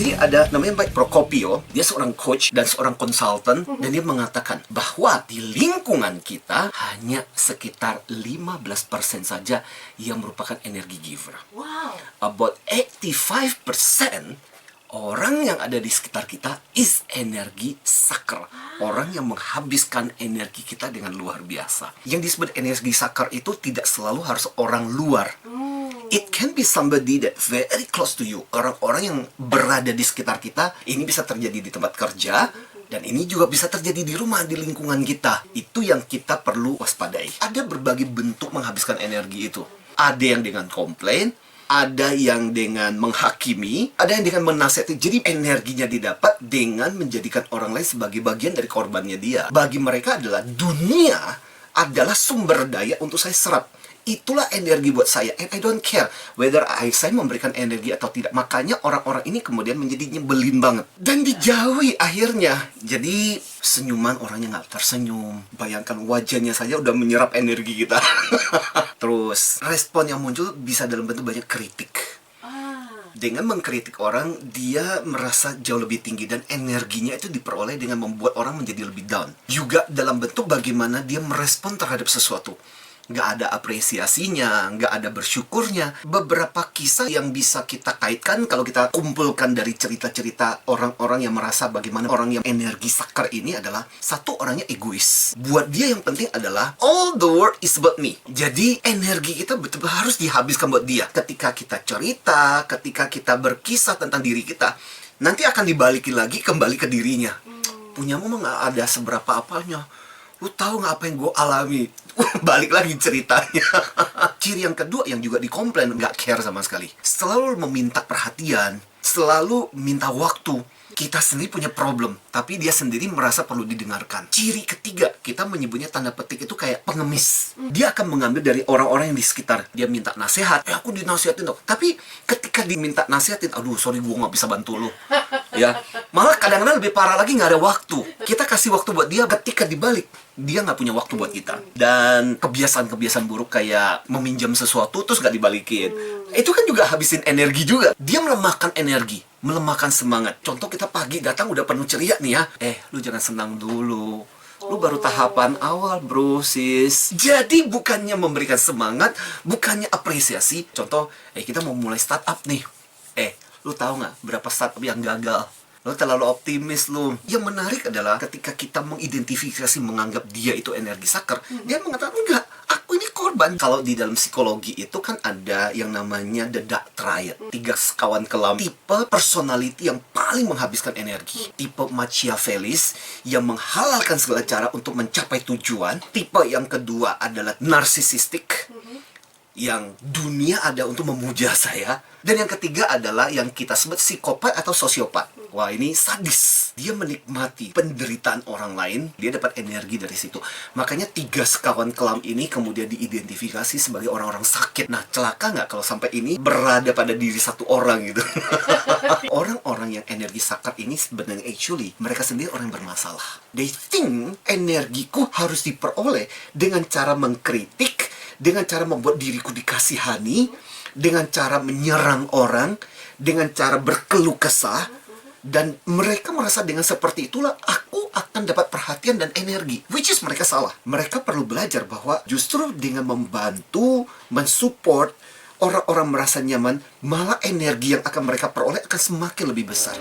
Jadi ada namanya Mike Procopio, dia seorang coach dan seorang konsultan, dan dia mengatakan bahwa di lingkungan kita hanya sekitar 15% saja yang merupakan energi giver. Wow. About 85% orang yang ada di sekitar kita is energi sucker. Orang yang menghabiskan energi kita dengan luar biasa. Yang disebut energi sucker itu tidak selalu harus orang luar. It can be somebody that very close to you. Orang-orang yang berada di sekitar kita. Ini bisa terjadi di tempat kerja. Dan ini juga bisa terjadi di rumah, di lingkungan kita. Itu yang kita perlu waspadai. Ada berbagai bentuk menghabiskan energi itu. Ada yang dengan komplain. Ada yang dengan menghakimi, ada yang dengan menasihati. Jadi energinya didapat dengan menjadikan orang lain sebagai bagian dari korbannya dia. Bagi mereka adalah dunia adalah sumber daya untuk saya serap. Itulah energi buat saya. And I don't care whether saya memberikan energi atau tidak. Makanya orang-orang ini kemudian menjadi nyebelin banget. Dan dijauhi akhirnya. Jadi senyuman orangnya nggak tersenyum. Bayangkan wajahnya saja udah menyerap energi kita. Terus respon yang muncul bisa dalam bentuk banyak kritik. Dengan mengkritik orang, dia merasa jauh lebih tinggi. Dan energinya itu diperoleh dengan membuat orang menjadi lebih down. Juga dalam bentuk bagaimana dia merespon terhadap sesuatu. Nggak ada apresiasinya, nggak ada bersyukurnya. Beberapa kisah yang bisa kita kaitkan kalau kita kumpulkan dari cerita-cerita orang-orang yang merasa bagaimana orang yang energi sucker ini adalah satu, orangnya egois. Buat dia yang penting adalah all the world is about me. Jadi energi kita betul-betul harus dihabiskan buat dia. Ketika kita cerita, ketika kita berkisah tentang diri kita, nanti akan dibalikin lagi kembali ke dirinya. Punyamu mah nggak ada seberapa apanya. Lu tahu nggak apa yang gue alami? Balik lagi ceritanya. Ciri yang kedua yang juga dikomplain, nggak care sama sekali. Selalu meminta perhatian, selalu minta waktu. Kita sendiri punya problem, tapi dia sendiri merasa perlu didengarkan. Ciri ketiga, kita menyebutnya tanda petik itu kayak pengemis. Dia akan mengambil dari orang-orang yang di sekitar. Dia minta nasihat, aku dinasihatin dong. Tapi ketika diminta nasihatin, aduh sorry gue nggak bisa bantu lo. Ya, malah kadang-kadang lebih parah lagi nggak ada waktu. Kita kasih waktu buat dia, ketika dibalik dia nggak punya waktu buat kita. Dan kebiasaan-kebiasaan buruk kayak meminjam sesuatu terus nggak dibalikin, itu kan juga habisin energi juga. Dia melemahkan energi, melemahkan semangat. Contoh kita pagi datang udah penuh ceria nih ya. Lu jangan senang dulu. Lu baru tahapan awal bro sis. Jadi bukannya memberikan semangat, bukannya apresiasi. Contoh, kita mau mulai startup nih. Lu tahu nggak berapa startup yang gagal? Lu terlalu optimis lu. Yang menarik adalah ketika kita mengidentifikasi, menganggap dia itu energi sucker, dia mengatakan enggak, aku ini korban. Kalau di dalam psikologi itu kan ada yang namanya the dark triad. 3 sekawan kelam. Tipe personality yang paling menghabiskan energi. Tipe Machiavellis yang menghalalkan segala cara untuk mencapai tujuan. Tipe yang kedua adalah narsisistik, yang dunia ada untuk memuja saya. Dan yang ketiga adalah yang kita sebut psikopat atau sosiopat. Wah, ini sadis. Dia menikmati penderitaan orang lain. Dia dapat energi dari situ. Makanya 3 sekawan kelam ini kemudian diidentifikasi sebagai orang-orang sakit. Nah, celaka nggak kalau sampai ini berada pada diri satu orang gitu. Orang-orang yang energi sucker ini sebenarnya actually mereka sendiri orang yang bermasalah. They think energiku harus diperoleh dengan cara mengkritik, dengan cara membuat diriku dikasihani, dengan cara menyerang orang, dengan cara berkeluh kesah. Dan mereka merasa dengan seperti itulah aku akan dapat perhatian dan energi. Which is mereka salah. Mereka perlu belajar bahwa justru dengan membantu, mensupport orang-orang merasa nyaman, malah energi yang akan mereka peroleh akan semakin lebih besar.